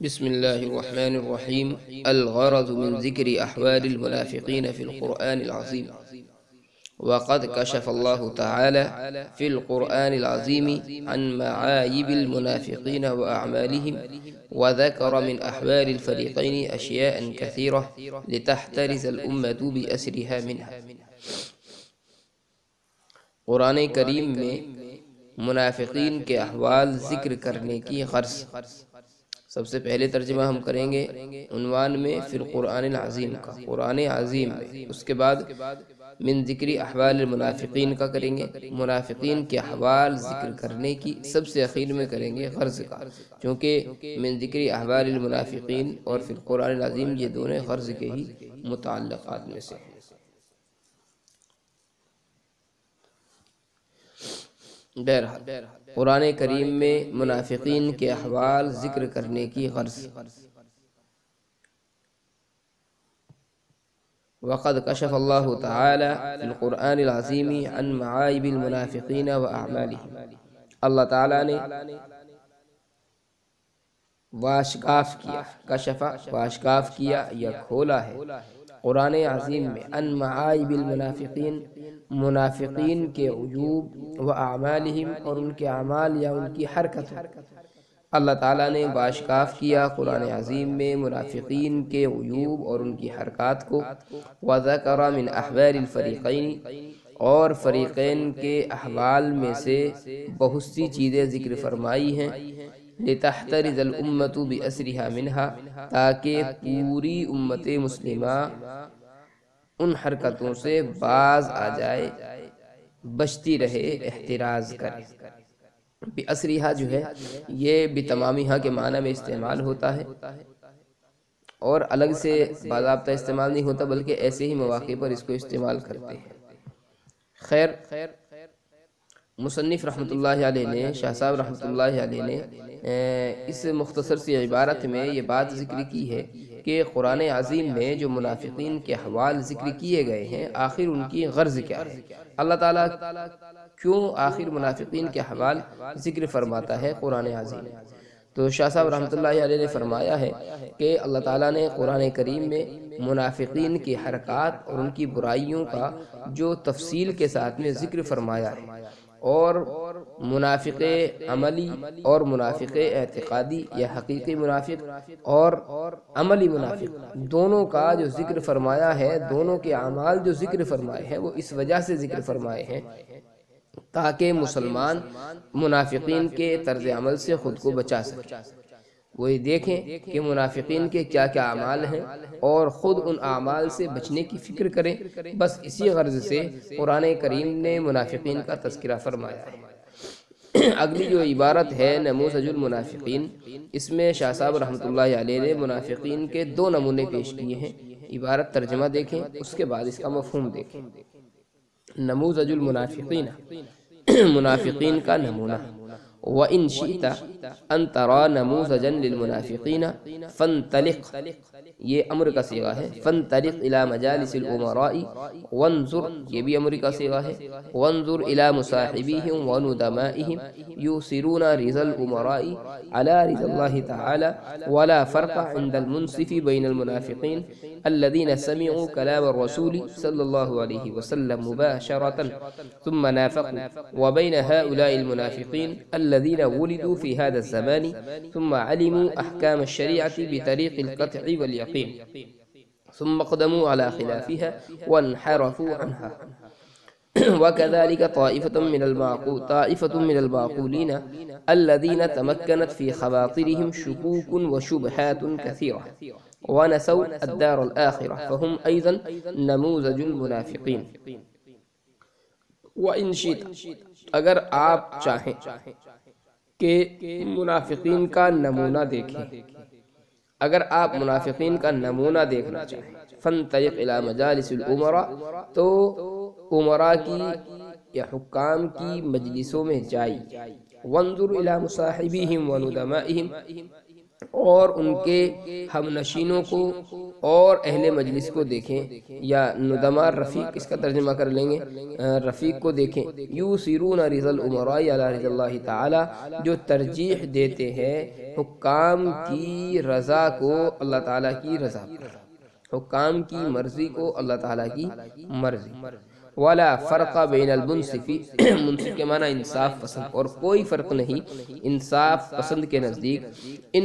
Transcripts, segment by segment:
بسم الله الرحمن الرحيم. الغرض من ذكر أحوال المنافقين في القرآن العظيم. وقد كشف الله تعالى في القرآن العظيم عن معايب المنافقين وأعمالهم، وذكر من أحوال الفريقين أشياء كثيرة لتحترز الأمة بأسرها منها. قرآن کریم میں منافقین کے احوال ذکر کرنے کی غرض. سب سے پہلے ترجمہ ہم کریں گے عنوان میں فی القرآن العظیم کا، قرآن عظیم میں. اس کے بعد من ذکر احوال المنافقین کا کریں گے، منافقین کے احوال ذکر کرنے کی سب سے اخیر میں کریں گے غرض کا، چونکہ من ذکر احوال المنافقین اور فی القرآن العظیم یہ دونوں غرض کے ہی متعلقات میں سے ہیں. بہرحال قرآن کریم میں منافقین کے احوال ذکر کرنے کی غرض. وقد کشف اللہ تعالی فی القرآن العظیم عن معائب المنافقین واعمالهم. اللہ تعالیٰ نے واشکاف کیا، کشف واشکاف کیا یا کھولا ہے قرآن عظیم میں عن معائب المنافقین، منافقین کے عیوب، و اعمالہم اور ان کے اعمال یا ان کی حرکتوں. اللہ تعالیٰ نے باشکاف کیا قرآن عظیم میں منافقین کے عیوب اور ان کی حرکات کو. وذکر من احوال الفریقین، اور فریقین کے احوال میں سے بہت سی چیزیں ذکر فرمائی ہیں. لتحترز الامت باسرها منها، تاکہ پوری امت مسلمہ ان حرکتوں سے باز آ جائے، بچتی رہے، احتراز کرے. باسرها جو ہے یہ بتمامها کے معنی میں استعمال ہوتا ہے اور الگ سے باضابطہ استعمال نہیں ہوتا، بلکہ ایسے ہی مواقع پر اس کو استعمال کرتے ہیں. خیر، مصنف رحمۃ اللہ علیہ نے، شاہ صاحب رحمۃ اللہ علیہ نے اس مختصر سی عبارت میں یہ بات ذکر کی ہے کہ قرآن عظیم میں جو منافقین کے احوال ذکر کیے گئے ہیں، آخر ان کی غرض کیا ہے؟ اللہ تعالیٰ کیوں آخر منافقین کے احوال ذکر فرماتا ہے قرآن عظیم؟ تو شاہ صاحب رحمۃ اللہ علیہ نے فرمایا ہے کہ اللہ تعالیٰ نے قرآن کریم میں منافقین کی حرکات اور ان کی برائیوں کا جو تفصیل کے ساتھ میں ذکر فرمایا ہے، اور منافق عملی اور منافق اعتقادی یا حقیقی منافق اور عملی منافق دونوں کا جو ذکر فرمایا ہے، دونوں کے اعمال جو ذکر فرمائے ہیں وہ اس وجہ سے ذکر فرمائے ہیں تاکہ مسلمان منافقین کے طرز عمل سے خود کو بچا سکے. وہی دیکھیں کہ منافقین کے کیا کیا اعمال ہیں اور خود ان اعمال سے بچنے کی فکر کریں. بس اسی غرض سے قرآن کریم نے منافقین کا تذکرہ فرمایا ہے. اگلی جو عبارت ہے نموذج المنافقین، اس میں شاہ صاحب رحمۃ اللہ علیہ نے منافقین کے دو نمونے پیش کیے ہیں. عبارت ترجمہ دیکھیں، اس کے بعد اس کا مفہوم دیکھیں. نموذج المنافقین، منافقین کا نمونہ. وَإِن شِئْتَ أَن تَرَى نَمُوذَجًا لِلْمُنَافِقِينَ فَانْطَلِقْ، یہ امر کا صیغہ ہے. فَانْطَلِقْ إِلَى مَجَالِسِ الْأُمَرَاءِ وَانْظُرْ، یہ بھی امر کا صیغہ ہے. وَانْظُرْ إِلَى مُصَاحِبِيهِمْ وَنُدَمَائِهِمْ يُؤْثِرُونَ رِضَى الْأُمَرَاءِ عَلَى رِضَى اللَّهِ تَعَالَى وَلَا فَرْقَ عِنْدَ الْمُنْصِفِ بَيْنَ الْمُنَافِقِينَ الذين سمعوا كلام الرسول صلى الله عليه وسلم مباشرة ثم نافقوا، وبين هؤلاء المنافقين الذين ولدوا في هذا الزمان ثم علموا أحكام الشريعة بطريق القطع واليقين ثم قدموا على خلافها وانحرفوا عنها. وكذلك طائفة من المعقولين الذين تمكنت في خواطرهم شكوك وشبهات كثيرة ونسوا الدار الآخرة فهم أيضا نموذج المنافقين. وَإِن شِئْتَ، اگر آپ چاہیں کہ منافقین کا نمونہ دیکھیں، اگر آپ منافقین کا نمونہ دیکھنا چاہیں، فَانْطَلِقْ إِلَى مَجَالِسِ الْأُمَرَاءِ، تو امراء کی یا حکام کی مجلسوں میں جائی. وَانْظُرْ إِلَى مُصَاحِبِهِمْ وَنُدَمَائِهِمْ، اور ان کے ہم نشینوں کو اور اہل مجلس کو دیکھیں، یا ندما رفیق اس کا ترجمہ کر لیں گے، رفیق کو دیکھیں، یوسرون رضا الامراء علی رضا اللہ تعالی، جو ترجیح دیتے ہیں حکام کی رضا کو اللہ تعالیٰ کی رضا پر، حکام کی مرضی کو اللہ تعالیٰ کی مرضی۔ ولا فرق بین المنصف، منصف کے معنی انصاف پسند، اور کوئی فرق نہیں انصاف پسند کے نزدیک ان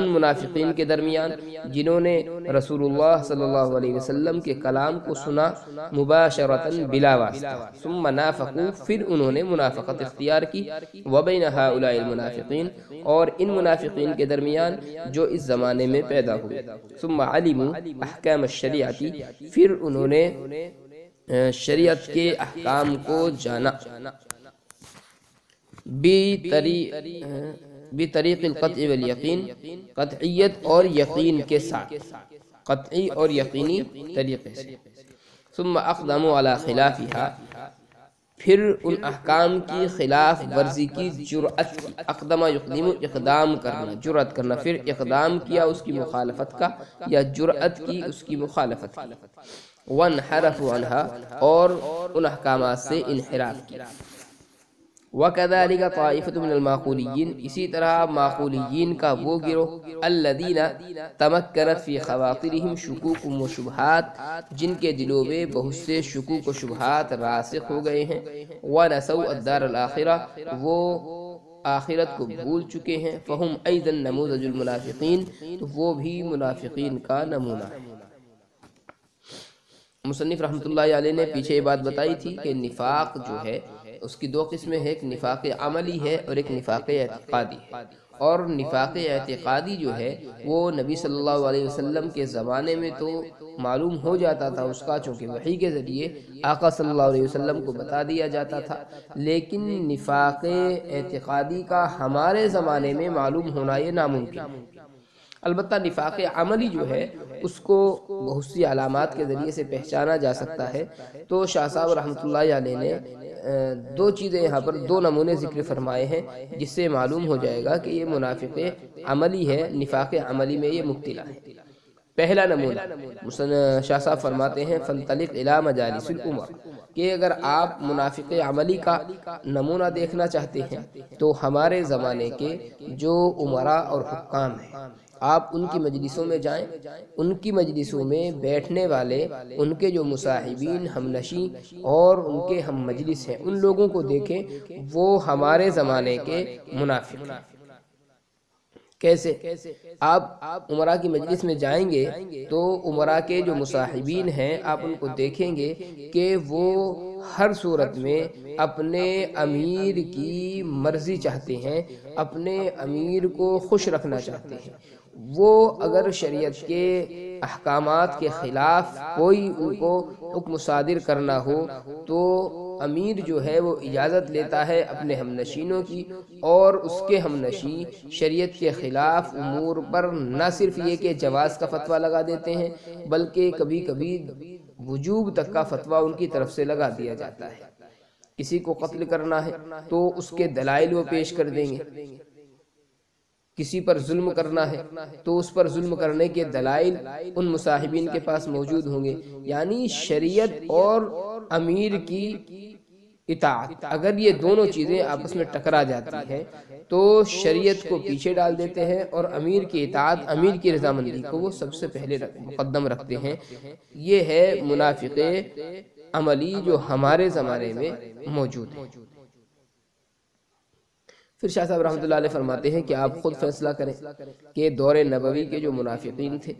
منافقین کے درمیان جنہوں نے رسول اللہ صلی اللہ علیہ وسلم کے کلام کو سنا مباشرتاً بلا واسطہ، ثم نافقوا، پھر انہوں نے منافقت اختیار کی، وبین ہؤلاء المنافقین، اور ان منافقین کے درمیان جو اس زمانے میں پیدا ہوئے، ثم علموا احکام الشریعت، پھر انہوں نے شریعت کے احکام کو جانا، بطریق القطع والیقین، قطعیت اور یقین کے ساتھ، قطعی اور یقینی طریقے سے، ثم اقدموا علی خلافها، پھر ان احکام کی خلاف ورزی کی جرأت کی، اقدم یقدم اقدام کرنا، جرأت کرنا، پھر اقدام کیا اس کی مخالفت کا، یا جرأت کی اس کی مخالفت کی، وانحرفوا عنها، اور ان احکامات سے انحراف کیا، وَكَذَلِكَ طَائِفَةٌ مِّنَ الْمَعْقُولِيِّينَ، اسی طرح معقولیین کا وہ گروہ، الَّذِينَ تَمَكَّنَتْ فِي خَوَاطِرِهِمْ شُكُوكٌ وَشُبْهَاتٌ، جن کے دلوں میں بہت سے شکوک و شبہات راسخ ہو گئے ہیں، وَنَسَوْا الدَّارَ الْآخِرَةَ، وہ آخرت کو بھول چکے ہیں، فَهُمْ أَيْضًا نَمُوذَجُ الْمُنَافِقِينَ، تو وہ بھی منافقین کا نمونہ ہے۔ مصنف رحمۃ اللہ علیہ نے پیچھے یہ بات بتائی تھی کہ نفاق جو ہے اس کی دو قسمیں ہیں، ایک نفاق عملی ہے اور ایک نفاق اعتقادی ہے، اور نفاق اعتقادی جو ہے وہ نبی صلی اللہ علیہ وسلم کے زمانے میں تو معلوم ہو جاتا تھا اس کا، چونکہ وحی کے ذریعے آقا صلی اللہ علیہ وسلم کو بتا دیا جاتا تھا، لیکن نفاق اعتقادی کا ہمارے زمانے میں معلوم ہونا یہ ناممکن ہے۔ البتہ نفاق عملی جو ہے اس کو بہت سی علامات کے ذریعے سے پہچانا جا سکتا ہے، تو شاہ صاحب رحمۃ اللہ علیہ نے دو چیزیں یہاں پر، دو نمونے ذکر فرمائے ہیں جس سے معلوم ہو جائے گا کہ یہ منافق عملی ہے، نفاق عملی میں یہ مبتلا ہے۔ پہلا نمونہ شاہ صاحب فرماتے ہیں فَانْطَلِقْ إِلَى مَجَالِسِ الْأُمَرَاءِ، کہ اگر آپ منافق عملی کا نمونہ دیکھنا چاہتے ہیں تو ہمارے زمانے کے جو امراء اور حکام ہیں، آپ ان کی مجلسوں میں جائیں، ان کی مجلسوں میں بیٹھنے والے، ان کے جو مصاحبین، ہم نشیں اور ان کے ہم مجلس ہیں، ان لوگوں کو دیکھیں، وہ ہمارے زمانے کے منافق ہیں۔ کیسے؟ آپ امراء کی مجلس میں جائیں گے تو امراء کے جو مصاحبین ہیں آپ ان کو دیکھیں گے کہ وہ ہر صورت میں اپنے امیر کی مرضی چاہتے ہیں، اپنے امیر کو خوش رکھنا چاہتے ہیں۔ وہ اگر شریعت کے احکامات کے خلاف کوئی ان کو حکم صادر کرنا ہو تو امیر جو ہے وہ اجازت لیتا ہے اپنے ہم نشینوں کی، اور اس کے ہم نشین شریعت کے خلاف امور پر نہ صرف یہ کہ جواز کا فتویٰ لگا دیتے ہیں بلکہ کبھی کبھی وجوب تک کا فتویٰ ان کی طرف سے لگا دیا جاتا ہے۔ کسی کو قتل کرنا ہے تو اس کے دلائل وہ پیش کر دیں گے، کسی پر ظلم کرنا ہے تو اس پر ظلم کرنے کے دلائل ان مصاحبین کے پاس موجود ہوں گے۔ یعنی شریعت اور امیر کی اطاعت، اگر یہ دونوں چیزیں آپس میں ٹکرا جاتی ہیں تو شریعت کو پیچھے ڈال دیتے ہیں اور امیر کی اطاعت، امیر کی رضامندی کو وہ سب سے پہلے مقدم رکھتے ہیں۔ یہ ہے منافق عملی جو ہمارے زمانے میں موجود ہے۔ پھر شاہ صاحب رحمۃ اللہ علیہ فرماتے ہیں کہ آپ خود فیصلہ کریں کہ دور نبوی کے جو منافقین تھے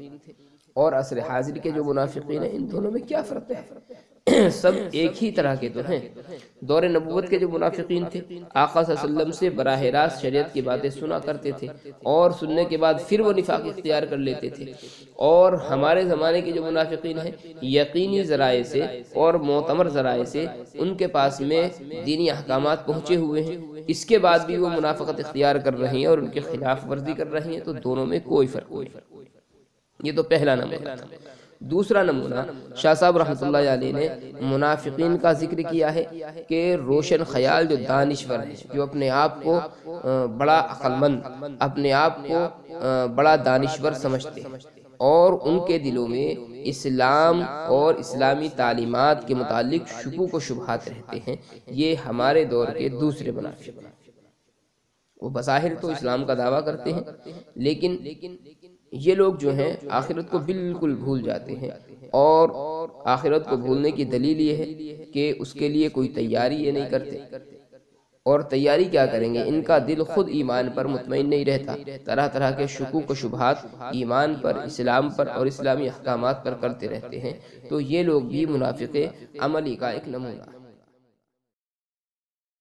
اور عصر حاضر کے جو منافقین ہیں ان دونوں میں کیا فرق ہے؟ سب ایک ہی طرح کے تو ہیں۔ دور نبوت کے جو منافقین تھے آقا صلی اللہ علیہ وسلم سے براہ راست شریعت کی باتیں سنا کرتے تھے اور سننے کے بعد پھر وہ نفاق اختیار کر لیتے تھے، اور ہمارے زمانے کے جو منافقین ہیں یقینی ذرائع سے اور معتبر ذرائع سے ان کے پاس میں دینی احکامات پہنچے ہوئے ہیں، اس کے بعد بھی وہ منافقت اختیار کر رہی ہیں اور ان کے خلاف ورزی کر رہی ہیں، تو دونوں میں کوئی فرق نہیں۔ یہ تو پہلا نمبر۔ دوسرا نمونہ شاہ صاحب رحمۃ اللہ علیہ نے منافقین کا ذکر کیا ہے کہ روشن خیال جو دانشور ہیں، جو اپنے آپ کو بڑا عقل مند، اپنے آپ کو بڑا دانشور سمجھتے ہیں، اور ان کے دلوں میں اسلام اور اسلامی تعلیمات کے متعلق شکوک و شبہات رہتے ہیں، یہ ہمارے دور کے دوسرے منافق ہیں۔ وہ بظاہر تو اسلام کا دعویٰ کرتے ہیں، لیکن یہ لوگ جو ہیں آخرت کو بالکل بھول جاتے ہیں، اور آخرت کو بھولنے کی دلیل یہ ہے کہ اس کے لیے کوئی تیاری یہ نہیں کرتے، اور تیاری کیا کریں گے؟ ان کا دل خود ایمان پر مطمئن نہیں رہتا، طرح طرح کے شکوک و شبہات ایمان پر، اسلام پر اور اسلامی احکامات پر کرتے رہتے ہیں۔ تو یہ لوگ بھی منافق عملی کا ایک نمونہ۔